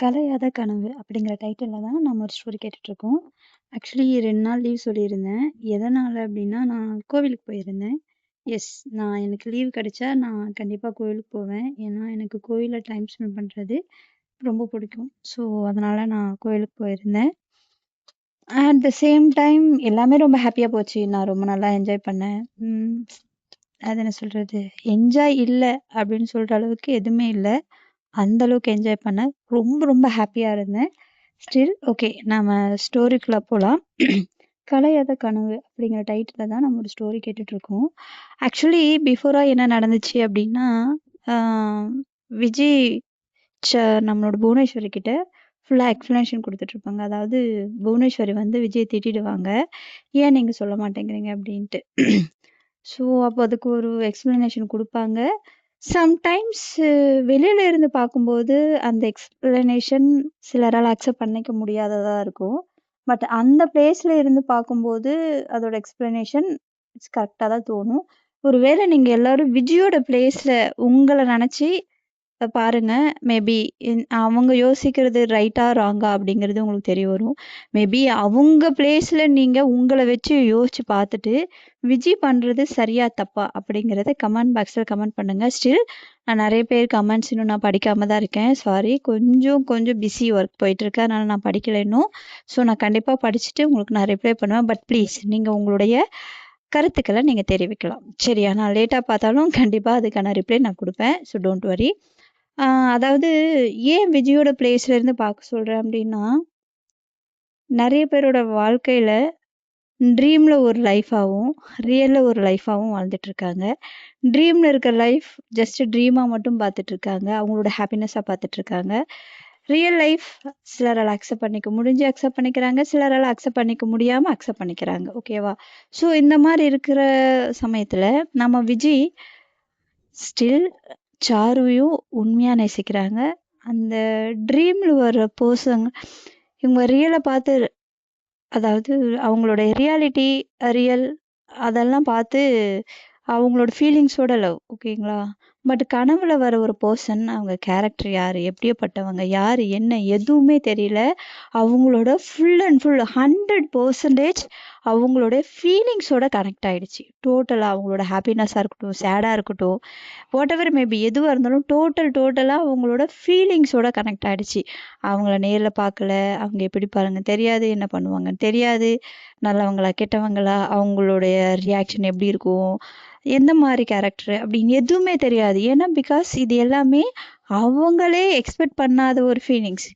கலையாத கனவு அப்படிங்கிற டைட்டில்ல தான் நம்ம ஒரு ஸ்டோரி கேட்டுட்ருக்கோம். ஆக்சுவலி 2 நாள் லீவ் சொல்லியிருந்தேன். எதனால அப்படின்னா, நான் கோவிலுக்கு போயிருந்தேன். எஸ், எனக்கு லீவ் கிடைச்சா நான் கண்டிப்பா கோவிலுக்கு போவேன். ஏன்னா, எனக்கு கோவில்ல டைம் ஸ்பெண்ட் பண்றது ரொம்ப பிடிக்கும். ஸோ, அதனால நான் கோவிலுக்கு போயிருந்தேன். அட் த சேம் டைம் எல்லாமே ரொம்ப ஹேப்பியா போச்சு. நான் ரொம்ப நல்லா என்ஜாய் பண்ணேன். ம். அது என்ன சொல்றது? என்ஜாய் இல்ல அப்படின்னு சொல்ற அளவுக்கு எதுவுமே இல்ல. அந்த அளவுக்கு என்ஜாய் பண்ணேன். ரொம்ப ரொம்ப ஹேப்பியா இருந்தேன். Still okay. நாம ஸ்டோரிக்குள்ள போலாம். "கலையாத கனவு" அப்படிங்கிற டைட்டில்ல தான் நம்ம ஒரு ஸ்டோரி கேட்டுட்ருக்கோம். ஆக்சுவலி பிஃபோரா என்ன நடந்துச்சு அப்படின்னா, ஆ விஜய் நம்மளோட புவனேஸ்வரி கிட்ட ஃபுல்லா எக்ஸ்ப்ளனேஷன் குடுத்துட்ருப்பாங்க. அதாவது புவனேஸ்வரி வந்து விஜய திட்டிடுவாங்க. "ஏன் நீங்க சொல்ல மாட்டேங்கிறீங்க?" அப்படின்ட்டு. ஸோ, அப்போ அதுக்கு ஒரு எக்ஸ்ப்ளனேஷன் குடுப்பாங்க. சம்டைம்ஸ் வெளியில இருந்து பார்க்கும்போது, அந்த எக்ஸ்ப்ளனேஷன் சிலரால அக்செப்ட் பண்ணிக்க முடியாததா இருக்கும். பட் அந்த பிளேஸ்ல இருந்து பார்க்கும்போது, அதோட எக்ஸ்ப்ளனேஷன் கரெக்ட்டா தான் தோணும். ஒரு வேள நீங்க எல்லாரும் விஜியோட பிளேஸ்ல உங்கள நெனச்சு பாருங்க. மேபி அவங்க யோசிக்கிறது ரைட்டா, ராங்கா அப்படிங்கிறது உங்களுக்கு தெரிய வரும். மேபி அவங்க பிளேஸ்ல நீங்க உங்கள வச்சு யோசிச்சு பார்த்துட்டு, விஜி பண்றது சரியா, தப்பா அப்படிங்கிறத கமெண்ட் பாக்ஸ்ல கமெண்ட் பண்ணுங்க. ஸ்டில் நான் நெறைய பேர் கமெண்ட்ஸ் இன்னும் நான் படிக்காம தான் இருக்கேன். சாரி. கொஞ்சம் பிஸி ஒர்க் போயிட்டுருக்கு. அதனால நான் படிக்கல இன்னும். ஸோ, நான் கண்டிப்பா படிச்சுட்டு உங்களுக்கு நான் ரிப்ளை பண்ணுவேன். பட் ப்ளீஸ் நீங்க உங்களுடைய கருத்துக்கள நீங்க தெரிவிக்கலாம். சரியா? நான் லேட்டா பார்த்தாலும் கண்டிப்பா அதுக்கான ரிப்ளை நான் குடுப்பேன். So, don't worry. ஆ அதாவது ஏன் விஜயோட பிளேஸ்ல இருந்து பார்க்க சொல்றேன் அப்டின்னா, நெறைய பேரோட வாழ்க்கையில ட்ரீம்ல ஒரு லைஃபாவும், ரியல்ல ஒரு லைஃபாவும் வாழ்ந்துட்டுருக்காங்க. ட்ரீம்ல இருக்க லைஃப் ஜஸ்ட் ட்ரீமா மட்டும் பார்த்துட்டுருக்காங்க. அவங்களோட ஹேப்பினஸ்ஸா பார்த்துட்டுருக்காங்க. ரியல் லைஃப் சிலரால அக்செப்ட் பண்ணிக்க முடிஞ்சு அக்செப்ட் பண்ணிக்கிறாங்க. சிலரால அக்செப்ட் பண்ணிக்க முடியாம அக்செப்ட் பண்ணிக்கிறாங்க. ஓகேவா? ஸோ இந்த மாரி இருக்கிற சமயத்துல நம்ம விஜய் ஸ்டில் சாருவையும் உண்மையா நேசிக்கிறாங்க. அந்த ட்ரீம்ல வர பெர்சன் இவங்க ரியல பார்த்து அதாவது அவங்களோட ரியாலிட்டி, ரியல் அதெல்லாம் பார்த்து அவங்களோட ஃபீலிங்ஸோட லவ். ஓகேங்களா? பட் கனவுல வர ஒரு பெர்சன் அவங்க கேரக்டர் யாரு? எப்படியாப்பட்டவங்க? யாரு? என்ன? எதுவுமே தெரியல. அவங்களோட ஃபுல் அண்ட் ஃபுல் 100% அவங்களோட ஃபீலிங்ஸோட கனெக்ட் ஆயிடுச்சு. டோட்டலா அவங்களோட ஹேப்பினஸ்ஸா இருக்கட்டும், சேடா இருக்கட்டும், வாட்டெவர் மேபி எதுவா இருந்தாலும் டோட்டலா அவங்களோட ஃபீலிங்ஸோட கனெக்ட் ஆயிடுச்சு. அவங்கள நேர்ல பார்க்கல. அவங்க எப்படி பாருங்க தெரியாது. என்ன பண்ணுவாங்கன்னு தெரியாது. நல்லவங்களா? கெட்டவங்களா? அவங்களுடைய ரியாக்ஷன் எப்படி இருக்கும்? எந்த மாரி கேரக்டர் அப்படின்னு எதுவுமே தெரியாது. ஏன்னா, பிகாஸ் இது எல்லாமே அவங்களே எக்ஸ்பெக்ட் பண்ணாத ஒரு ஃபீலிங்ஸ்.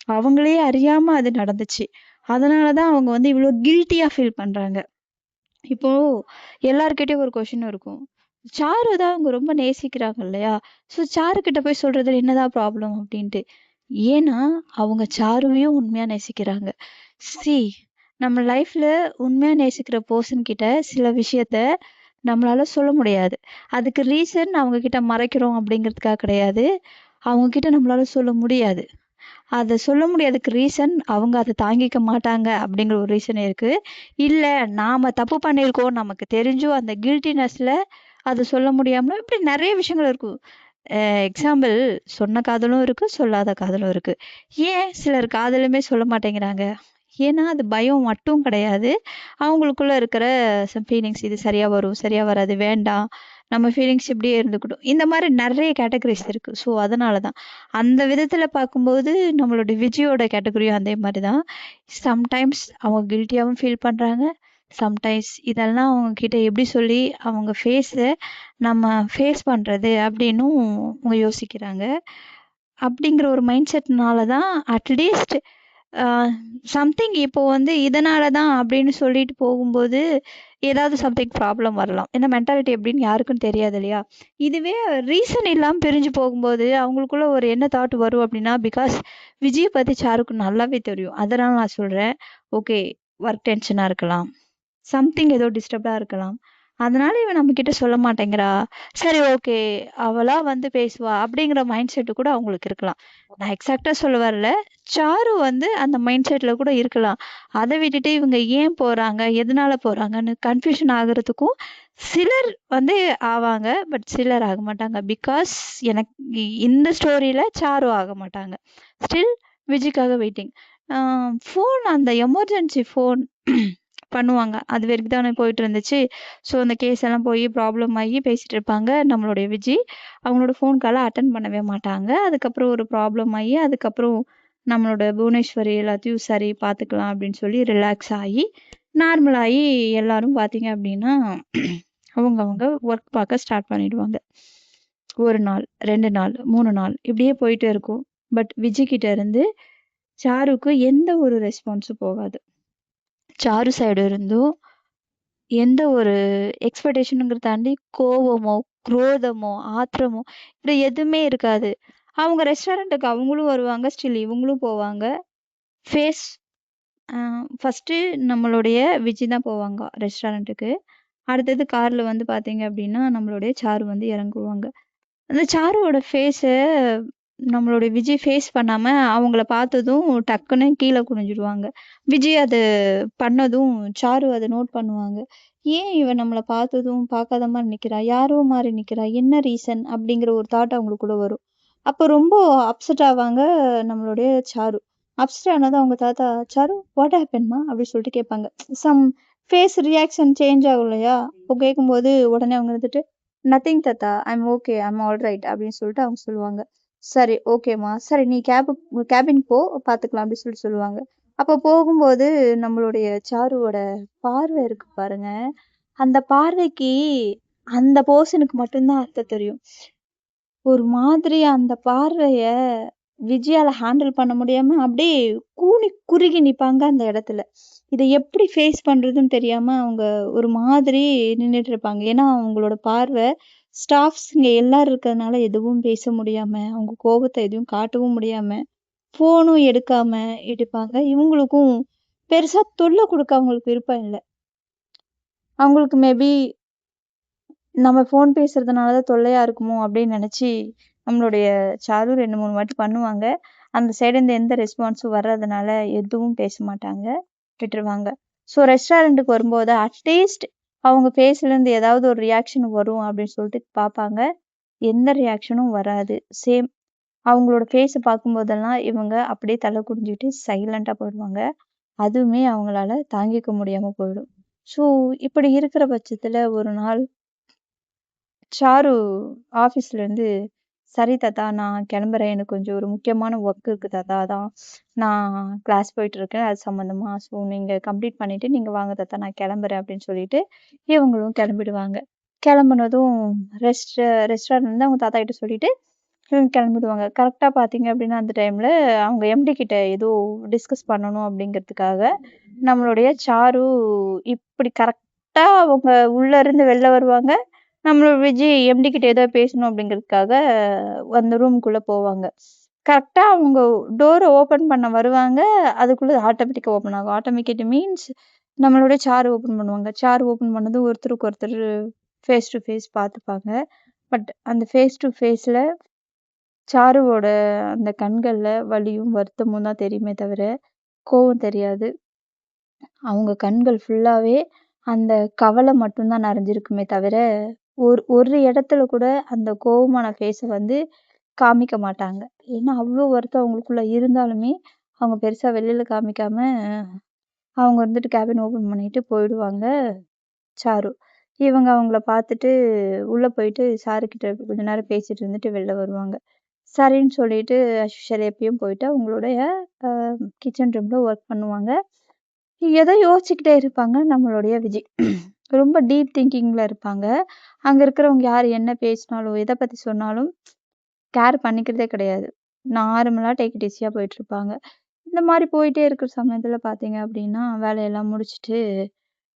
அவங்களே அறியாம அது நடந்துச்சு. அதனால தான் அவங்க வந்து இவ்ளோ கில்ட்டியா ஃபீல் பண்றாங்க. இப்போ எல்லார்கிட்டயும் ஒரு கொஸ்டின் இருக்கும். சாரு தான் அவங்க ரொம்ப நேசிக்கிறாங்க இல்லையா? ஸோ சாரு கிட்ட போய் சொல்றதுல என்னதான் ப்ராப்ளம் அப்படின்ட்டு. ஏன்னா, அவங்க சாருவையும் உண்மையா நேசிக்கிறாங்க. சி நம்ம லைஃப்ல உண்மையா நேசிக்கிற பெர்சன் கிட்ட சில விஷயத்த நம்மளால சொல்ல முடியாது. அதுக்கு ரீசன் அவங்க கிட்ட மறைக்கிறோம் அப்படிங்கிறதுக்காக கிடையாது. அவங்க கிட்ட நம்மளால சொல்ல முடியாது. அத சொல்ல முடியாததுக்கு ரீசன், அவங்க அத தாங்கிக்க மாட்டாங்க அப்படிங்கிற ஒரு ரீசன் இருக்கு. இல்ல நாம தப்பு பண்ணியிருக்கோம், நமக்கு தெரிஞ்சும் அந்த கில்ட்டினஸ்ல அத சொல்ல முடியாம இப்படி நெறைய விஷயங்கள் இருக்கும். எக்ஸாம்பிள் சொன்ன காதலும் இருக்கு, சொல்லாத காதலும் இருக்கு. ஏன் சிலர் காதலுமே சொல்ல மாட்டேங்கிறாங்க? ஏன்னா, அது பயம் மட்டும் கிடையாது. அவங்களுக்குள்ள இருக்கிற சம் ஃபீலிங்ஸ் இது சரியா வரும், சரியா வராது, வேண்டாம். நம்ம ஃபீலிங்ஸ் இப்படியே இருந்துக்கட்டும். இந்த மாரி நெறைய கேட்டகரிஸ் இருக்கு. ஸோ, அதனால தான். அந்த விதத்துல பார்க்கும்போது நம்மளோட விஜயோட கேட்டகரியும் அதே மாரி தான். சம்டைம்ஸ் அவங்க கில்ட்டியாவும் ஃபீல் பண்றாங்க. சம்டைம்ஸ் இதெல்லாம் அவங்க கிட்ட எப்படி சொல்லி அவங்க நம்ம ஃபேஸ் பண்றது அப்படின்னும் அவங்க யோசிக்கிறாங்க. அப்படிங்கிற ஒரு மைண்ட் செட்னால தான் அட்லீஸ்ட் அ சம்திங் இப்போ வந்து இதனால தான் அப்படின்னு சொல்லிட்டு போகும்போது, ஏதாவது சம்திங் ப்ராப்ளம் வரலாம். ஏன்னா மென்டாலிட்டி எப்படின்னு யாருக்கும் தெரியாது இல்லையா? இதுவே ரீசன் இல்லாம பிரிஞ்சு போகும்போது, அவங்களுக்குள்ள ஒரு என்ன தாட் வரும் அப்படின்னா, பிகாஸ் விஜய பத்தி சாருக்கு நல்லாவே தெரியும். அதனால நான் சொல்றேன். ஓகே, ஒர்க் டென்ஷனா இருக்கலாம். சம்திங் ஏதோ டிஸ்டர்ப்டா இருக்கலாம். அதனால இவ நம்மகிட்ட சொல்ல மாட்டேங்கிறா. சரி ஓகே. அவளா வந்து பேசுவா. அப்படிங்கிற மைண்ட் செட் கூட அவங்களுக்கு இருக்கலாம். நான் எக்ஸாக்ட்டா சொல்ல வரல. சாரு வந்து அந்த மைண்ட் செட்ல கூட இருக்கலாம். அத விட்டுட்டு இவங்க ஏன் போறாங்க? எதனால போறாங்கன்னு கன்ஃப்யூஷன் ஆகுறதுக்கும் சிலர் வந்து ஆவாங்க. பட் சிலர் ஆக மாட்டாங்க. பிகாஸ் எனக்கு இந்த ஸ்டோரியில சாரு ஆக மாட்டாங்க. ஸ்டில் விஜய்க்காக வெயிட்டிங். ஃபோன் அந்த எமர்ஜென்சி ஃபோன் பண்ணுவாங்க. அது வரைக்கும் தானே போயிட்டு இருந்துச்சு. ஸோ அந்த கேஸ் எல்லாம் போய் ப்ராப்ளம் ஆகி பேசிட்டு இருப்பாங்க. நம்மளுடைய விஜய் அவங்களோட ஃபோன் காலை அட்டன் பண்ணவே மாட்டாங்க. அதுக்கப்புறம் ஒரு ப்ராப்ளம் ஆகி அதுக்கப்புறம் நம்மளோட புவனேஸ்வரி எல்லாத்தையும் சரி பார்த்துக்கலாம் அப்படின்னு சொல்லி ரிலாக்ஸ் ஆகி நார்மல் ஆகி எல்லாரும் பார்த்தீங்க அப்படின்னா அவங்க ஒர்க் பார்க்க ஸ்டார்ட் பண்ணிடுவாங்க. 1 நாள், 2 நாள், 3 நாள் இப்படியே போயிட்டே இருக்கும். பட் விஜய் கிட்ட இருந்து சாருக்கு எந்த ஒரு ரெஸ்பான்ஸும் போகாது. சாரு சைடு இருந்தும் எந்த ஒரு எக்ஸ்பெக்டேஷனுங்கிறத தாண்டி கோவமோ, குரோதமோ, ஆத்திரமோ இப்படி எதுவுமே இருக்காது. அவங்க ரெஸ்டாரண்ட்டுக்கு அவங்களும் வருவாங்க. ஸ்டில் இவங்களும் போவாங்க. ஃபேஸ் அ ஃபர்ஸ்ட்டு நம்மளுடைய விஜய் தான் போவாங்க ரெஸ்டாரண்ட்டுக்கு. அடுத்தது கார்ல வந்து பார்த்தீங்க அப்படின்னா, நம்மளுடைய சாரு வந்து இறங்குவாங்க. அந்த சாருவோட ஃபேஸ நம்மளுடைய விஜய் ஃபேஸ் பண்ணாம, அவங்கள பார்த்ததும் டக்குன்னு கீழ குனிஞ்சிடுவாங்க. விஜய் அது பண்ணதும் சாரு அத நோட் பண்ணுவாங்க. "ஏன் இவ நம்மள பார்த்ததும் பார்க்காத மாரி நிக்கிறா? யாரோ மாரி நிக்கிறா? என்ன ரீசன்?" அப்படிங்கிற ஒரு தாட் அவங்களுக்குள்ள வரும். அப்ப ரொம்ப அப்செட் ஆவாங்க நம்மளுடைய சாரு. அப்செட் ஆனதும் அவங்க தாத்தா, "சாரு வாட் ஹேப்பன்மா?" அப்படி சொல்லிட்டு கேட்பாங்க. சம் ஃபேஸ் ரியாக்ஷன் சேஞ்ச் ஆகும் இல்லையா? அப்போ கேட்கும்போது உடனே அவங்க வந்துட்டு, "நத்திங் தாத்தா. ஐ அம் ஓகே. ஐ அம் ஆல்ரைட்" அப்படின்னு சொல்லிட்டு அவங்க சொல்லுவாங்க. சரி, ஓகேம்மா. சரி நீ கேபின் போ பார்த்துக்கலாம் அப்படின்னு சொல்லிட்டு சொல்லுவாங்க. அப்ப போகும்போது நம்மளுடைய சாருவோட பார்வை இருக்கு பாருங்க. அந்த பார்வைக்கு அந்த பெர்சனுக்கு மட்டும் தான் அர்த்தம் தெரியும். ஒரு மாதிரி அந்த பார்வைய விஜயால ஹேண்டில் பண்ண முடியாம அப்படியே கூனி குறுகி நிப்பாங்க அந்த இடத்துல. இத எப்படி ஃபேஸ் பண்றதுன்னு தெரியாம அவங்க ஒரு மாதிரி நின்னுட்டு இருப்பாங்க. ஏன்னா அவங்களோட பார்வை ஸ்டாஃப்ஸ்ங்க எல்லாரும் இருக்கிறதுனால எதுவும் பேச முடியாம, அவங்க கோவத்த எதுவும் காட்டவும் முடியாம, ஃபோனும் எடுக்காம இருப்பாங்க. இவங்களுக்கும் பெருசா தொல்ல குடுக்க அவங்களுக்கு விருப்பம் இல்ல. அவங்களுக்கு மேபி நம்ம ஃபோன் பேசுறதுனால தான் தொல்லையா இருக்குமோ அப்படின்னு நினைச்சு, நம்மளுடைய சாரு 2, 3 வாட்டி பண்ணுவாங்க. அந்த சைடு இருந்து எந்த ரெஸ்பான்ஸும் வராதனால எதுவும் பேச மாட்டாங்க. விட்டுருவாங்க. ஸோ ரெஸ்டாரண்ட்டுக்கு வரும்போது அட்லீஸ்ட் அவங்க ஃபேஸ்ல இருந்து ஏதாவது ஒரு ரியாக்ஷன் வரும் அப்படின்னு சொல்லிட்டு பார்ப்பாங்க. எந்த ரியாக்ஷனும் வராது. சேம் அவங்களோட ஃபேஸ பார்க்கும்போதெல்லாம் இவங்க அப்படியே தலை குனிஞ்சுட்டு சைலன்ட்டா போயிடுவாங்க. அதுவுமே அவங்களால தாங்கிக்க முடியாம போயிடும். ஸோ இப்படி இருக்கிற பட்சத்துல ஒரு நாள் சாரு ஆஃபீஸ்லேருந்து, "சரி தாத்தா, நான் கிளம்புறேன். எனக்கு கொஞ்சம் ஒரு முக்கியமான ஒர்க் இருக்கு தாத்தா. அதான் நான் கிளாஸ் போயிட்டுருக்கேன். அது சம்மந்தமா. ஸோ நீங்க கம்ப்ளீட் பண்ணிட்டு நீங்க வாங்க தாத்தா, நான் கிளம்புறேன்" அப்படின்னு சொல்லிட்டு இவங்களும் கிளம்பிடுவாங்க. கிளம்புனதும் ரெஸ்டாரண்ட்லேருந்து அவங்க தாத்தா கிட்ட சொல்லிட்டு கிளம்பிடுவாங்க. கரெக்ட்டா பார்த்தீங்க அப்படின்னா, அந்த டைம்ல அவங்க எம்டி கிட்ட ஏதோ டிஸ்கஸ் பண்ணணும் அப்படிங்கிறதுக்காக, நம்மளுடைய சாரு இப்படி கரெக்ட்டா அவங்க உள்ள இருந்து வெளில வருவாங்க. நம்மளோட விஜய் எம்டி கிட்ட ஏதோ பேசணும் அப்படிங்கிறதுக்காக அந்த ரூம்க்குள்ள போவாங்க. கரெக்ட்டா அவங்க டோர ஓப்பன் பண்ண வருவாங்க. அதுக்குள்ள ஆட்டோமேட்டிக்கா ஓப்பன் ஆகும். ஆட்டோமேட்டிக் மீன்ஸ் நம்மளுடைய சாரு ஓப்பன் பண்ணுவாங்க. சாரு ஓப்பன் பண்ணதும் ஒருத்தருக்கு ஒருத்தர் ஃபேஸ் டு ஃபேஸ் பார்த்துப்பாங்க. பட் அந்த ஃபேஸ் டு ஃபேஸ்ல சாருவோட அந்த கண்கள்ல வலியும், வருத்தமும் தான் தெரியுமே தவிர, கோவம் தெரியாது. அவங்க கண்கள் ஃபுல்லாவே அந்த கவலை மட்டும் தான் நிறைஞ்சிருக்குமே தவிர, ஒரு இடத்துல கூட அந்த கோவமான ஃபேஸ வந்து காமிக்க மாட்டாங்க. ஏன்னா, அவ்ளோ வருத்தம் அவங்களுக்குள்ள இருந்தாலுமே, அவங்க பெருசா வெளில காமிக்காம, அவங்க வந்துட்டு கேபின் ஓப்பன் பண்ணிட்டு போயிடுவாங்க, சாரு. இவங்க அவங்கள பார்த்துட்டு உள்ள போயிட்டு சாருகிட்ட கொஞ்ச நேரம் பேசிட்டு இருந்துட்டு வெளில வருவாங்க. சரின்னு சொல்லிட்டு அஸ் யூசுவல் எப்பயும் போயிட்டு அவங்களுடைய அ கிச்சன் ரூம்ல ஒர்க் பண்ணுவாங்க. ஏதோ யோசிச்சுக்கிட்டே இருப்பாங்க நம்மளுடைய விஜய். ரொம்ப டீப் திங்கிங்ல இருப்பாங்க. அங்க இருக்கிறவங்க யார் என்ன பேசினாலும், எத பத்தி சொன்னாலும் கேர் பண்ணிக்கிறதே கிடையாது. நார்மலா டேக் இட் ஈஸியா போயிட்டுருப்பாங்க. இந்த மாரி போயிட்டே இருக்கிற சமயத்துல பார்த்தீங்க அப்படின்னா, வேலையெல்லாம் முடிச்சுட்டு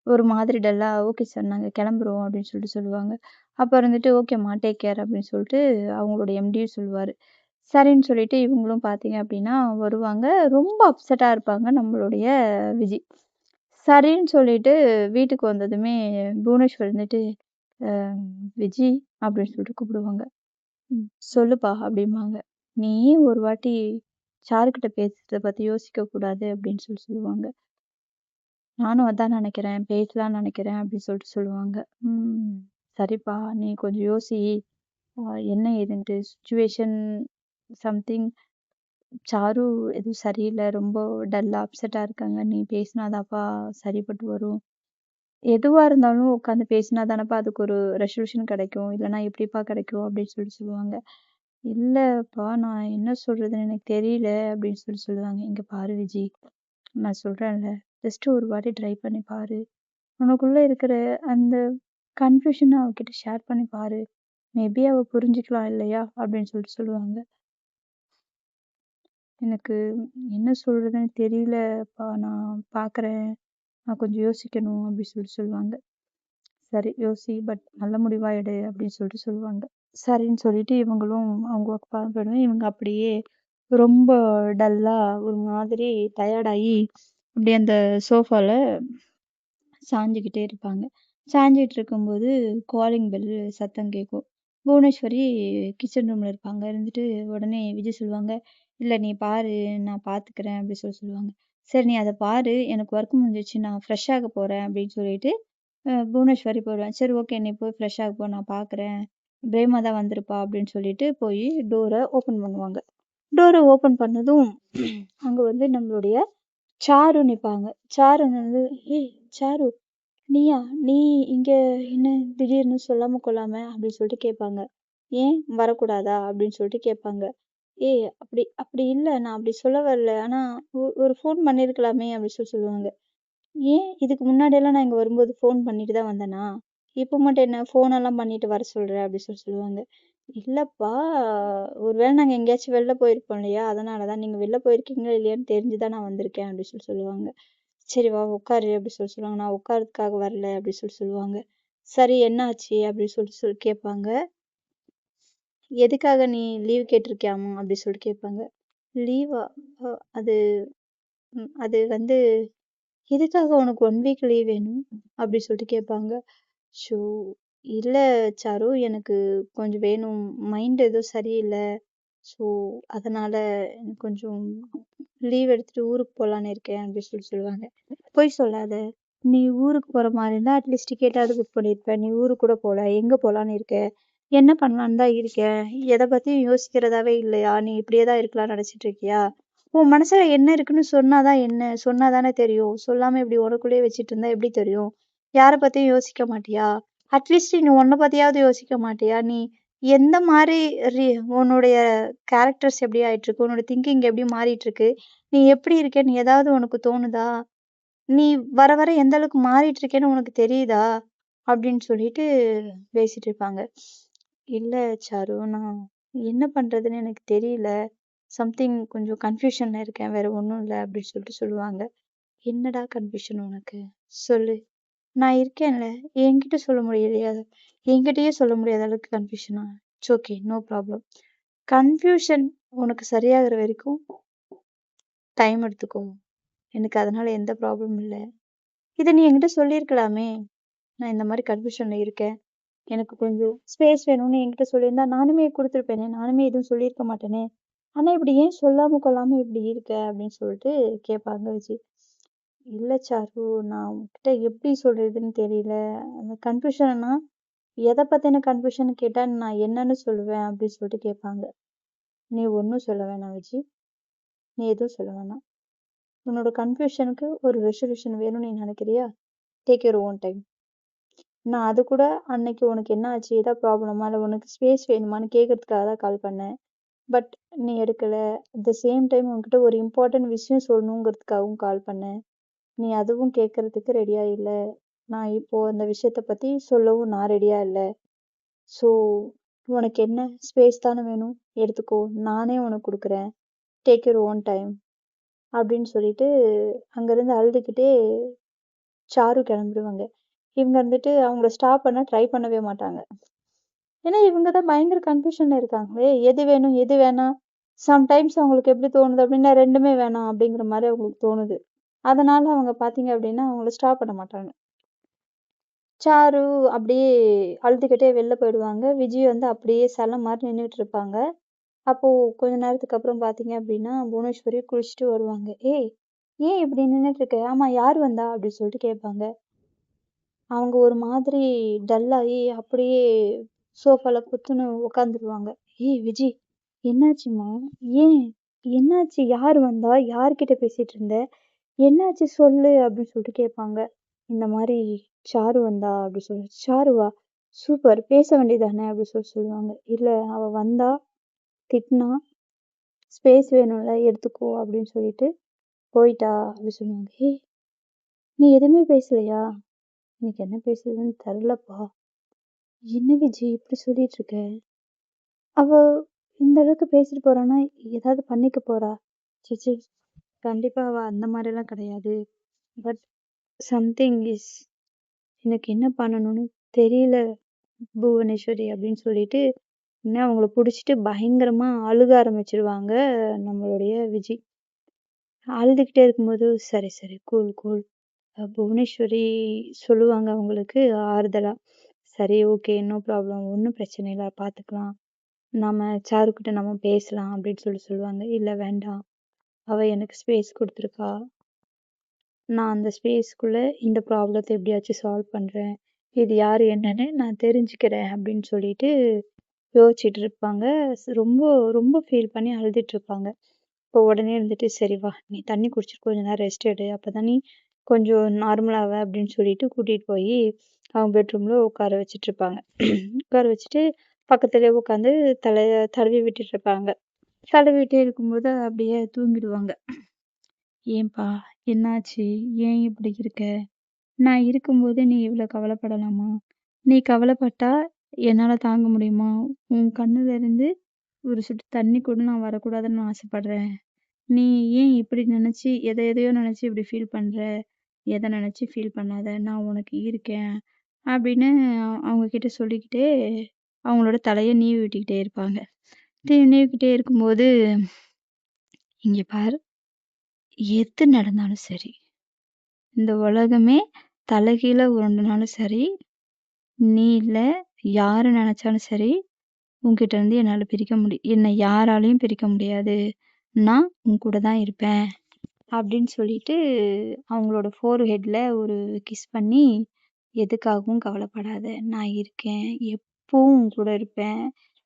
ஒரு மாதிரி டல்லா, "ஓகே சார் நாங்க கிளம்புறோம்" அப்படின்னு சொல்லிட்டு சொல்லுவாங்க. அப்ப இருந்துட்டு, "ஓகேம்மா டேக் கேர்" அப்படின்னு சொல்லிட்டு அவங்களோட எம்டியும் சொல்லுவாரு. சரின்னு சொல்லிட்டு இவங்களும் பார்த்தீங்க அப்படின்னா வருவாங்க. ரொம்ப அப்செட்டா இருப்பாங்க நம்மளுடைய விஜய். சரின்னு சொல்லிட்டு வீட்டுக்கு வந்ததுமே புவனேஸ்வர் வந்துட்டு, "அ விஜி" அப்படின்னு சொல்லிட்டு கூப்பிடுவாங்க. சொல்லுப்பா" அப்படிம்பாங்க. "நீ ஏன் ஒரு வாட்டி சாருகிட்ட பேசுறத பத்தி யோசிக்க கூடாது" அப்படின்னு சொல்லுவாங்க. "நானும் அதான் நினைக்கிறேன். பேசலாம்னு நினைக்கிறேன்" அப்படின்னு சொல்லிட்டு சொல்லுவாங்க. "ம். சரிப்பா, நீ கொஞ்சம் யோசி. என்ன ஏதுன்ட்டு சிச்சுவேஷன் சம்திங் சாரு எதுவும் சரியில்ல. ரொம்ப டல்லா, அப்செட்டா இருக்காங்க. நீ பேசினா தான்ப்பா சரிப்பட்டு வரும். எதுவா இருந்தாலும் உட்காந்து பேசினா தானப்பா அதுக்கு ஒரு ரெசல்யூஷன் கிடைக்கும். இல்லன்னா எப்படிப்பா கிடைக்கும்? அப்படின்னு சொல்லுவாங்க. இல்லப்பா நான் என்ன சொல்றதுன்னு எனக்கு தெரியல அப்படின்னு சொல்லுவாங்க. இங்க பாரு விஜி, நான் சொல்றேன்ல, ஜஸ்ட் ஒரு வாட்டி ட்ரை பண்ணி பாரு. உனக்குள்ள இருக்கிற அந்த கன்ஃப்யூஷன அவகிட்ட ஷேர் பண்ணி பாரு. மேபி அவ புரிஞ்சுக்கலாம் இல்லையா? அப்படின்னு சொல்லுவாங்க. எனக்கு என்ன சொல்றதுன்னு தெரியலப்பா. நான் பார்க்குறேன். நான் கொஞ்சம் யோசிக்கணும் அப்படி சொல்லுவாங்க. சரி யோசி, பட் நல்ல முடிவா எடு அப்படின்னு சொல்லுவாங்க. சரின்னு சொல்லிட்டு இவங்களும் அவங்க ஒர்க் போயிடுவாங்க. இவங்க அப்படியே ரொம்ப டல்லா ஒரு மாதிரி டயர்டாகி அப்படியே அந்த சோஃபால சாஞ்சுக்கிட்டே இருப்பாங்க. சாஞ்சிட்டு இருக்கும்போது காலிங் பெல் சத்தம் கேட்கும். புவனேஸ்வரி கிச்சன் ரூம்ல இருப்பாங்க. இருந்துட்டு உடனே விஜய் சொல்லுவாங்க, இல்ல நீ பாரு, நான் பார்த்துக்கிறேன் அப்படி சொல்லுவாங்க. சரி நீ அதை பாரு, எனக்கு ஒர்க் முடிஞ்சிச்சு, நான் ஃப்ரெஷ் ஆக போறேன் அப்படின்னு சொல்லிட்டு புவனேஸ்வரி போயிடுவேன். சரி ஓகே நீ போய் ஃப்ரெஷ் ஆக போ, நான் பார்க்குறேன். பிரேமா தான் வந்திருப்பா அப்படின்னு சொல்லிட்டு போய் டோரை ஓப்பன் பண்ணுவாங்க. டோரை ஓப்பன் பண்ணதும் அங்க வந்து நம்மளுடைய சாரு நிப்பாங்க. சாரு வந்து, ஏய் சாரு நீயா? நீ இங்க என்ன திடீர்னு சொல்லாம கொள்ளாம அப்படின்னு சொல்லிட்டு கேட்பாங்க. ஏன் வரக்கூடாதா? அப்படின்னு சொல்லிட்டு கேட்பாங்க. ஏய் அப்படி அப்படி இல்ல, நான் அப்படி சொல்ல வரல. ஆனா ஒரு ஃபோன் பண்ணியிருக்கலாமே அப்படின்னு சொல்லுவாங்க. ஏன் இதுக்கு முன்னாடியெல்லாம் நான் இங்க வரும்போது ஃபோன் பண்ணிட்டு தான் வந்தேனா? இப்ப மட்டும் என்ன ஃபோனெல்லாம் பண்ணிட்டு வர சொல்ற? அப்படி சொல்லுவாங்க. இல்லப்பா, ஒருவேளை நாங்க எங்கேயாச்சும் வெளில போயிருப்போம் இல்லையா? அதனால தான். நீங்க வெளில போயிருக்கீங்களா இல்லையான்னு தெரிஞ்சு தான் நான் வந்திருக்கேன் அப்படி சொல்லுவாங்க. சரி வா உட்காரு அப்படி சொல்லுவாங்க. நான் உட்கார்றதுக்காக வரல அப்படி சொல்லுவாங்க. சரி என்ன ஆச்சு? அப்படி சொல்லி கேட்பாங்க. எதுக்காக நீ லீவ் கேட்டிருக்கியாமா? அப்படி சொல்லிட்டு கேட்பாங்க. லீவா? அது அது வந்து எதுக்காக உனக்கு 1 வீக் லீவ் வேணும்? அப்படி சொல்லிட்டு கேட்பாங்க. ஷோ! இல்ல சாரு, எனக்கு கொஞ்சம் வேணும். மைண்ட் ஏதோ சரியில்ல. ஸோ, அதனால எனக்கு கொஞ்சம் லீவ் எடுத்துட்டு ஊருக்கு போலான்னு இருக்கேன் அப்படி சொல்லுவாங்க. பொய் சொல்லாத. நீ ஊருக்கு போற மாரி இருந்தா அட்லீஸ்ட் டிக்கெட்டாவது புக் பண்ணியிருப்ப. நீ ஊருக்கு கூட போல. எங்க போலான்னு இருக்க? என்ன பண்ணலான்னு தான் இருக்க? எத பத்தியும் யோசிக்கிறதாவே இல்லையா? நீ இப்படியே தான் இருக்கலாம்னு நினைச்சிட்டு இருக்கியா? உன் மனசுல என்ன இருக்குன்னு சொன்னா தான் என்ன? சொன்னா தானே தெரியும். சொல்லாம இப்படி உனக்குள்ளேயே வச்சுட்டு இருந்தா எப்படி தெரியும்? யார பத்தியும் யோசிக்க மாட்டியா? அட்லீஸ்ட் நீ உன்ன பத்தியாவது யோசிக்க மாட்டியா? நீ எந்த மாரி ரி உன்னுடைய கேரக்டர்ஸ் எப்படி ஆயிட்டிருக்கு? உன்னோட திங்கிங் எப்படி மாறிட்டிருக்கு? நீ எப்படி இருக்கேன்னு ஏதாவது உனக்கு தோணுதா? நீ வர வர எந்த அளவுக்கு மாறிட்டு இருக்கேன்னு உனக்கு தெரியுதா? அப்படின்னு சொல்லிட்டு பேசிட்டு இருப்பாங்க. இல்ல சாரு, நான் என்ன பண்றதுன்னு எனக்கு தெரியல. சம்திங் கொஞ்சம் கன்ஃப்யூஷன்ல இருக்கேன். வேற ஒண்ணும் இல்ல அப்படின்னு சொல்லுவாங்க. என்னடா கன்ஃப்யூஷன் உனக்கு? சொல்லு. நான் இருக்கேன்ல. என்கிட்ட சொல்ல முடியலையா? என்கிட்டயே சொல்ல முடியாத அளவுக்கு கன்ஃப்யூஷனா? It's okay. No problem. Confusion உனக்கு சரியாகுற வரைக்கும் டைம் எடுத்துக்கோ. எனக்கு அதனால எந்த ப்ராப்ளமும் இல்ல. இத நீ என்கிட்ட சொல்லியிருக்கலாமே! நான் இந்த மாரி கன்ஃப்யூஷன்ல இருக்கேன். எனக்கு கொஞ்சம் ஸ்பேஸ் வேணும்னு என்கிட்ட சொல்லியிருந்தா, நானுமே குடுத்துருப்பேனே! நானுமே எதுவும் சொல்லியிருக்க மாட்டேனே! ஆனா இப்படி ஏன் சொல்லாம கொள்ளாம இப்படி இருக்க? அப்படின்னு சொல்லிட்டு கேட்பாங்க விஜி. இல்ல சாரு, நான் உன்கிட்ட எப்படி சொல்றதுன்னு தெரியல. அந்த கன்ஃப்யூஷன்னா, எத பத்தின கன்ஃப்யூஷன் கேட்டா நான் என்னன்னு சொல்லுவேன்? அப்படின்னு சொல்லிட்டு கேட்பாங்க. நீ ஒண்ணும் சொல்ல வேணாம் விஜி. நீ எதுவும் சொல்ல வேணாம். உன்னோட கன்ஃப்யூஷனுக்கு ஒரு ரெசல்யூஷன் வேணும்னு நீ நினைக்கிறியா? Take your own time. நான் அது கூட அன்னைக்கு உனக்கு என்ன ஆச்சு? ஏதா ப்ராப்ளமா? இல்ல உனக்கு ஸ்பேஸ் வேணுமான்னு கேட்கறதுக்காக தான் கால் பண்ணேன். பட் நீ எடுக்கல. அட் த சேம் டைம் உன்கிட்ட ஒரு இம்பார்ட்டன்ட் விஷயம் சொல்லணுங்கிறதுக்காகவும் கால் பண்ணேன். நீ அதுவும் கேட்கறதுக்கு ரெடியா இல்ல. நான் இப்போ அந்த விஷயத்த பத்தி சொல்லவும் நான் ரெடியா இல்ல. ஸோ உனக்கு என்ன ஸ்பேஸ் தானே வேணும்? எடுத்துக்கோ. நானே உனக்கு குடுக்குறேன். Take your own time. அப்படின்னு சொல்லிட்டு அங்கருந்து அழுதுகிட்டே சாரு கிளம்பிடுவாங்க. இவங்க வந்துட்டு அவங்கள ஸ்டாப் பண்ண ட்ரை பண்ணவே மாட்டாங்க. ஏன்னா இவங்க தான் பயங்கர கன்ஃப்யூஷன்ல இருக்காங்களே! எது வேணும்? எது வேணாம்? சம்டைம்ஸ் அவங்களுக்கு எப்படி தோணுது அப்படின்னா, 2மே வேணாம் அப்படிங்கிற மாரி அவங்களுக்கு தோணுது. அதனால அவங்க பார்த்தீங்க அப்படின்னா, அவங்கள ஸ்டாப் பண்ண மாட்டாங்க. சாரு அப்படியே அழுதுகிட்டே வெளில போயிடுவாங்க. விஜய் வந்து அப்படியே சிலை மாரி நின்னுட்டு இருப்பாங்க. அப்போ கொஞ்ச நேரத்துக்கு அப்புறம் பார்த்தீங்க அப்படின்னா, புவனேஸ்வரி குளிச்சுட்டு வருவாங்க. "ஏய்! ஏன் இப்படி நின்னுட்டு இருக்க? ஆமா யார் வந்தா?" அப்படின்னு சொல்லிட்டு கேட்பாங்க. அவங்க ஒரு மாதிரி டல்லாயி அப்படியே சோஃபால பொத்துன்னு உட்காந்துருவாங்க. "ஏய் விஜி! என்னாச்சும்மா? ஏன்? என்னாச்சு? யார் வந்தா? யார்கிட்ட பேசிட்டு இருந்த? என்னாச்சு சொல்லு? அப்படின்னு சொல்லிட்டு கேட்பாங்க. இந்த மாரி சாரு வந்தா அப்படி சொல்லி. சாருவா? சூப்பர். பேச வேண்டியதுதானே அப்படி சொல்லுவாங்க. இல்ல அவ வந்தா, திட்டுனா, ஸ்பேஸ் வேணும்ல எடுத்துக்கோ அப்படின்னு சொல்லிட்டு போயிட்டா அப்படி சொல்லுவாங்க. ஏய்! நீ எதுவுமே பேசலையா? எனக்கு என்ன பேசுறதுன்னு தெரியலப்பா. என்ன விஜி இப்படி சொல்லிட்டு இருக்க? அவ இந்த அளவுக்கு பேசிட்டு போறான்னா, ஏதாவது பண்ணிக்க போறா. ச்சீ! கண்டிப்பா அவ அந்த மாரிலாம் கிடையாது. பட் சம்திங் இஸ் எனக்கு என்ன பண்ணணும்னு தெரியல புவனேஸ்வரி அப்படின்னு சொல்லிட்டு, உடனே அவங்கள புடிச்சுட்டு பயங்கரமா அழுக ஆரம்பிச்சுருவாங்க நம்மளுடைய விஜி. அழுதுகிட்டே இருக்கும்போது, சரி, சரி. Cool, cool. புவனேஸ்வரி சொல்லுவாங்க அவங்களுக்கு ஆறுதலா. சரி, ஓகே. No problem. ஒண்ணும் பிரச்சனை இல்ல. பார்த்துக்கலாம். நாம சாருகிட்ட நம்ம பேசலாம் அப்படின்னு சொல்லுவாங்க. இல்ல வேண்டாம். அவ எனக்கு ஸ்பேஸ் குடுத்துருக்கா. நான் அந்த ஸ்பேஸ்க்குள்ள இந்த ப்ராப்ளத்த எப்படியாச்சும் சால்வ் பண்றேன். இது யாரு என்னன்னு நான் தெரிஞ்சுக்கிறேன் அப்படின்னு சொல்லிட்டு யோசிச்சுட்டு இருப்பாங்க. ரொம்ப ரொம்ப ஃபீல் பண்ணி அழுதுட்டு இருப்பாங்க. இப்போ உடனே இருந்துட்டு, "சரி வா, நீ தண்ணி குடிச்சிட்டு கொஞ்ச நேரம் ரெஸ்ட் எடு. அப்பதான் நீ கொஞ்சம் நார்மல் ஆவ" அப்படின்னு சொல்லிட்டு கூட்டிட்டு போயி அவங்க பெட்ரூம்ல உட்கார வச்சுட்டு இருப்பாங்க. உட்கார வச்சுட்டு பக்கத்துலயே உட்காந்து தலைய தடவி விட்டுட்டு இருப்பாங்க. தடவிட்டே இருக்கும்போது அப்படியே தூங்கிடுவாங்க. "ஏன்பா? என்னாச்சு? ஏன் இப்படி இருக்க? நான் இருக்கும்போது நீ இவ்ளோ கவலைப்படலாமா? நீ கவலைப்பட்டா என்னால தாங்க முடியுமா? உன் கண்ணுல இருந்து ஒரு சொட்டு தண்ணி கூட நான் வரக்கூடாதுன்னு நான் ஆசைப்படுறேன். நீ ஏன் இப்படி நினைச்சு எதையோ நினைச்சு இப்படி ஃபீல் பண்ற? எத நினைச்சு ஃபீல் பண்ணாத. நான் உனக்கு இருக்கேன்." அப்படின்னு அவங்க கிட்ட சொல்லிக்கிட்டே அவங்களோட தலைய நீவி விட்டுக்கிட்டே இருப்பாங்க. நீவிக்கிட்டே இருக்கும்போது, "இங்க பாரு, எது நடந்தாலும் சரி, இந்த உலகமே தலைகீழா உருண்டுனாலும் சரி, நீ இல்ல யாரு நெனச்சாலும் சரி, உன்கிட்ட இருந்து என்னால என்னை யாராலயும் பிரிக்க முடியாது. நான் உன் கூட தான் இருப்பேன்." அப்படின்னு சொல்லிட்டு அவங்களோட ஃபோர்ஹெட்ல ஒரு கிஸ் பண்ணி, "எதுக்காகவும் கவலைப்படாத. நான் இருக்கேன். எப்பவும் உன் கூட இருப்பேன்.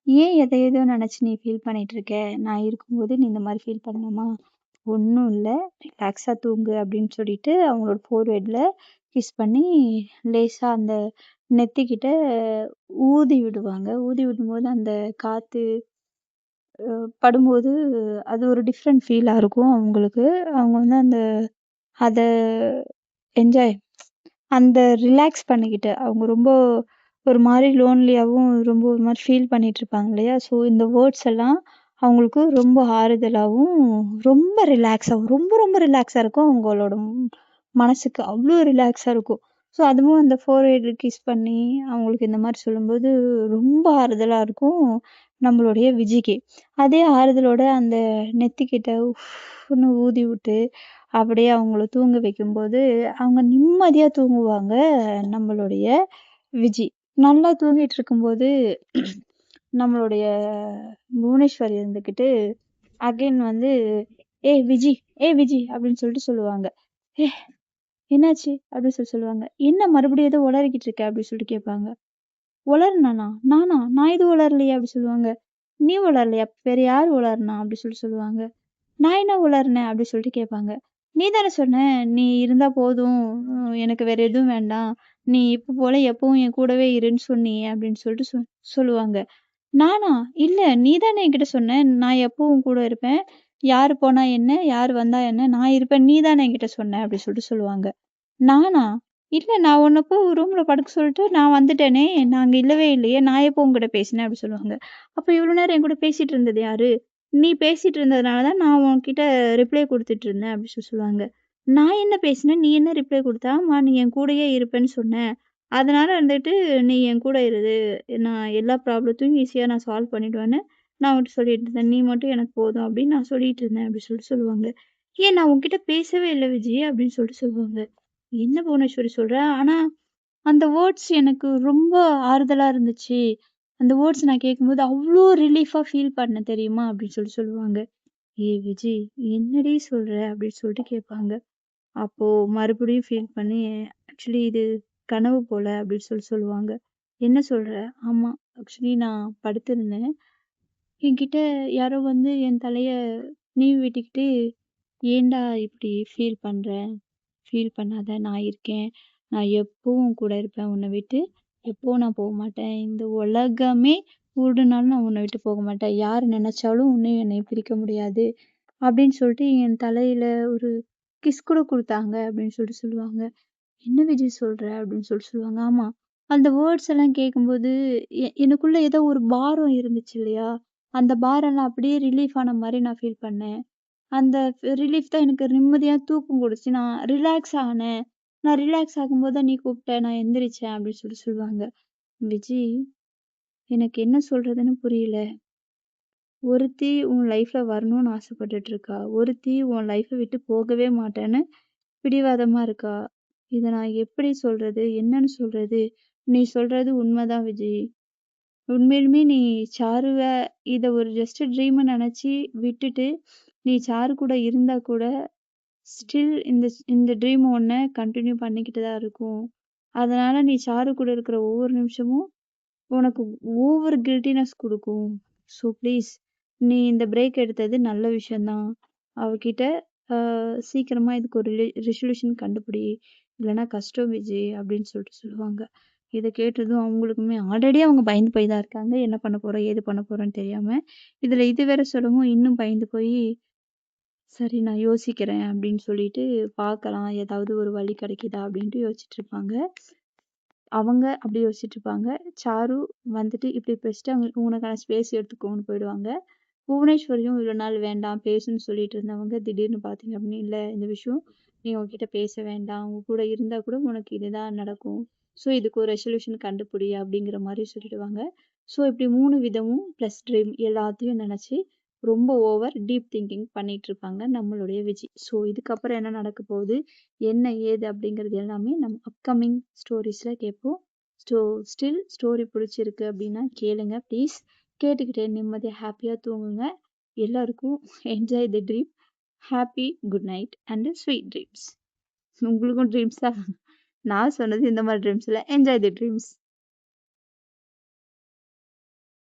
ஏன் எத ஏதோ நெனச்சு நீ ஃபீல் பண்ணிட்டு இருக்க? நான் இருக்கும்போது நீ இந்த மாரி ஃபீல் பண்ணணுமா? ஒண்ணும் இல்ல. ரிலாக்ஸா தூங்கு." அப்படின்னு சொல்லிட்டு அவங்களோட ஃபோர்ஹெட்ல கிஸ் பண்ணி, லேசா அந்த நெத்திக்கிட்ட ஊதி விடுவாங்க. ஊதி விடும்போது அந்த காத்து படும்போது அது ஒரு டிஃப்ரெண்ட் ஃபீலா இருக்கும் அவங்களுக்கு. அவங்க வந்து அத என்ஜாய் அந்த ரிலாக்ஸ் பண்ணிக்கிட்டு, அவங்க ரொம்ப ஒரு மாரி லோன்லியாவும், ரொம்ப ஒரு மாரி ஃபீல் பண்ணிட்டு இருப்பாங்க இல்லையா? ஸோ இந்த வேர்ட்ஸ் எல்லாம் அவங்களுக்கு ரொம்ப ஆறுதலாவும், ரொம்ப ரிலாக்ஸாவும் ரொம்ப ரொம்ப ரிலாக்ஸா இருக்கும். அவங்களோட மனசுக்கு அவ்ளோ ரிலாக்ஸா இருக்கும். ஸோ அதுவும் அந்த ஃபோர்ஹெட்ல கிஸ் பண்ணி, அவங்களுக்கு இந்த மாரி சொல்லும்போது ரொம்ப ஆறுதலா இருக்கும் நம்மளுடைய விஜிக்கு. அதே ஆறுதலோட அந்த நெத்திக்கிட்ட உஃப்ன்னு ஊதி விட்டு, அப்படியே அவங்கள தூங்க வைக்கும்போது, அவங்க நிம்மதியா தூங்குவாங்க நம்மளுடைய விஜி. நல்லா தூங்கிட்டு இருக்கும்போது, நம்மளுடைய புவனேஸ்வரி இருந்துகிட்டு, அகைன் வந்து, "ஏய் விஜி, ஏய் விஜி" அப்படின்னு சொல்லிட்டு சொல்லுவாங்க. "ஏ என்னாச்சு?" அப்படின்னு சொல்லுவாங்க. "என்ன மறுபடியும் ஏதோ உளறிக்கிட்டு இருக்க?" அப்படின்னு சொல்லிட்டு கேட்பாங்க. "உளறுனனா? நானா? நான் எதுவும் உளரலையே" அப்படி சொல்லுவாங்க. "நீ உளரலையா? வேற யார் உளறுனா?" அப்படி சொல்லுவாங்க. "நான் என்ன உளறுனேன்?" அப்படி சொல்லிட்டு கேட்பாங்க. "நீ தானே சொன்ன, நீ இருந்தா போதும். எனக்கு வேற எதுவும் வேண்டாம். நீ இப்ப போல எப்பவும் என் கூடவே இருன்னு சொன்னியே" அப்படின்னு சொல்லிட்டு சொல்லுவாங்க. "நானா? இல்ல. நீ தானே என்கிட்ட சொன்ன, நான் எப்பவும் உன் கூட இருப்பேன். யாரு போனா என்ன? யாரு வந்தா என்ன? நான் இருப்பேன். நீ தானே என்கிட்ட சொன்ன" அப்படி சொல்லிட்டு சொல்லுவாங்க. "நானா? இல்ல நான் உன்ன போய் ரூம்ல படுக்க சொல்லிட்டு நான் வந்துட்டேனே! நான் அங்க இல்லவே இல்லையே! நான் எப்போ உன்கிட்ட பேசினேன்?" அப்படி சொல்லுவாங்க. "அப்ப இவ்வளோ நேரம் என் கூட பேசிட்டு இருந்தது யாரு? நீ பேசிட்டு இருந்ததுனால தான் நான் உன்கிட்ட ரிப்ளை குடுத்துட்டு இருந்தேன்." அப்படி சொல்லுவாங்க. "நான் என்ன பேசினேன்? நீ என்ன ரிப்ளை குடுத்த? ஆமா நீ என் கூடயே இருப்பேன்னு சொன்ன. அதனால வந்துட்டு நீ என் கூட இரு. நான் எல்லா ப்ராப்ளத்தையும் ஈஸியா நான் சால்வ் பண்ணிடுவேன்னு நான் உன்கிட்ட சொல்லிட்டு இருந்தேன். நீ மட்டும் எனக்கு போதும்." அப்படின்னு நான் சொல்லிட்டு இருந்தேன்." அப்படி சொல்லுவாங்க. "ஏன் நான் உன்கிட்ட பேசவே இல்ல விஜி." அப்படின்னு சொல்லுவாங்க. "என்ன புவனேஸ்வரி சொல்ற? ஆனா, அந்த வேர்ட்ஸ் எனக்கு ரொம்ப ஆறுதலா இருந்துச்சு. அந்த வேர்ட்ஸ் நான் கேட்கும்போது அவ்ளோ ரிலீஃபா ஃபீல் பண்ணேன் தெரியுமா?" அப்படின்னு சொல்லுவாங்க. "ஏய் விஜி, என்னடி சொல்ற?" அப்படின்னு சொல்லிட்டு கேட்பாங்க. அப்போ மறுபடியும் ஃபீல் பண்ணி, "ஆக்சுவலி இது கனவு போல" அப்படின்னு சொல்லுவாங்க. "என்ன சொல்ற?" "ஆமா, ஆக்சுவலி நான் படுத்திருந்தேன். என்கிட்ட யாரோ வந்து என் தலைய லீவ் விட்டுக்கிட்டு ஏன்டா இப்படி ஃபீல் பண்ற? ஃபீல் பண்ணாத. நான் இருக்கேன். நான் எப்பவும் உன் கூட இருப்பேன். உன்ன விட்டு எப்பவும் நான் போமாட்டேன். இந்த உலகமே கூடுனாலும் நான் உன்ன விட்டு போக மாட்டேன். யார் நெனச்சாலும் உன்னையும் என்னையும் பிரிக்க முடியாது. அப்படின்னு சொல்லிட்டு என் தலையில ஒரு கிஸ் கூட குடுத்தாங்க அப்படின்னு சொல்லிட்டு சொல்லுவாங்க. "என்ன விஜய் சொல்ற?" அப்படின்னு சொல்லிட்டு சொல்லுவாங்க. ஆமா. அந்த வேர்ட்ஸ் எல்லாம் கேட்கும்போது எனக்குள்ள ஏதோ ஒரு பாரம் இருந்துச்சு இல்லையா? அந்த பாரம்லாம் அப்படியே ரிலீஃப் ஆன மாரி நான் ஃபீல் பண்ணேன். அந்த ரிலீஃப் தான் எனக்கு நிம்மதியா தூக்கம் குடுச்சு. நான் ரிலாக்ஸ் ஆனேன். நான் ரிலாக்ஸ் ஆகும்போது தான் நீ கூப்பிட்ட. நான் எந்திரிச்சேன் அப்படின்னு சொல்லிட்டு சொல்லுவாங்க. விஜி, எனக்கு என்ன சொல்றதுன்னு புரியல. ஒருத்தி உன் லைஃப்ல வரணும்னு ஆசைப்பட்டுட்டு இருக்கா. ஒருத்தி உன் லைஃப்ப விட்டு போகவே மாட்டேன்னு பிடிவாதமா இருக்கா. இத நான் எப்படி சொல்றது? என்னன்னு சொல்றது? நீ சொல்றது உண்மதான் விஜி. உண்மையிலுமே நீ சாருவ இத ஒரு ஜஸ்ட் ட்ரீம்ன்னு நெனச்சு விட்டுட்டு, நீ சாரு கூட இருந்தா கூட ஸ்டில் இந்த ட்ரீம் உன்ன கன்டின்யூ பண்ணிக்கிட்டு தான் இருக்கும். அதனால நீ சாரு கூட இருக்கிற ஒவ்வொரு நிமிஷமும் உனக்கு ஓவர் கில்ட்டினஸ் குடுக்கும். ஸோ ப்ளீஸ் நீ இந்த பிரேக் எடுத்தது நல்ல விஷயம் தான். அவகிட்ட சீக்கிரமா இதுக்கு ஒரு ரெசல்யூஷன் கண்டுபிடி. இல்லன்னா கஷ்டம் விஜய் அப்படின்னு சொல்லிட்டு சொல்லுவாங்க. இத கேட்டதும் அவங்களுக்குமே ஆல்ரெடி அவங்க பயந்து போய் தான் இருக்காங்க. என்ன பண்ண போறோம்? ஏது பண்ண போறோம்ன்னு தெரியாம. இதுல இது வேற சொல்லவும் இன்னும் பயந்து போயி சரி நான் யோசிக்கிறேன் அப்படின்னு சொல்லிட்டு பார்க்கலாம். ஏதாவது ஒரு வழி கிடைக்குதா அப்படின்ட்டு யோசிச்சுட்டு இருப்பாங்க. அவங்க அப்படி யோசிச்சுட்டு இருப்பாங்க. சாரு வந்துட்டு இப்படி பேசிட்டு அவங்க உனக்கான ஸ்பேஸ் எடுத்துக்கோன்னு போயிடுவாங்க. புவனேஸ்வரியும் இவ்வளோ நாள் வேண்டாம் பேசுன்னு சொல்லிட்டு இருந்தவங்க திடீர்னு பார்த்தீங்க அப்படின்னு, "இல்ல இந்த விஷயம் நீ உன்கிட்ட பேச வேண்டாம். உன் கூட இருந்தா கூட உனக்கு இதுதான் நடக்கும். ஸோ இதுக்கு ஒரு ரெசல்யூஷன் கண்டுபிடி" அப்படிங்கிற மாரி சொல்லிடுவாங்க. ஸோ இப்படி 3 விதமும் ப்ளஸ் ட்ரீம் எல்லாத்தையும் நெனச்சு ரொம்ப ஓவர் டீப் திங்கிங் பண்ணிட்டு இருப்பாங்க நம்மளுடைய விஜி. ஸோ இதுக்கப்புறம் என்ன நடக்க போகுது? என்ன ஏது? அப்படிங்கிறது எல்லாமே நம்ம அப்கமிங் ஸ்டோரீஸ்ல கேட்போம். ஸோ ஸ்டில் ஸ்டோரி பிடிச்சிருக்கு அப்படின்னா கேளுங்க ப்ளீஸ். கேட்டுக்கிட்டே நிம்மதியா ஹாப்பியா தூங்குங்க. எல்லாருக்கும் enjoy the dream. Happy good night and sweet dreams. உங்களுக்கும் ட்ரீம்ஸா? நான் சொன்னது இந்த மாதிரி ட்ரீம்ஸ் இல்ல. Enjoy the dreams.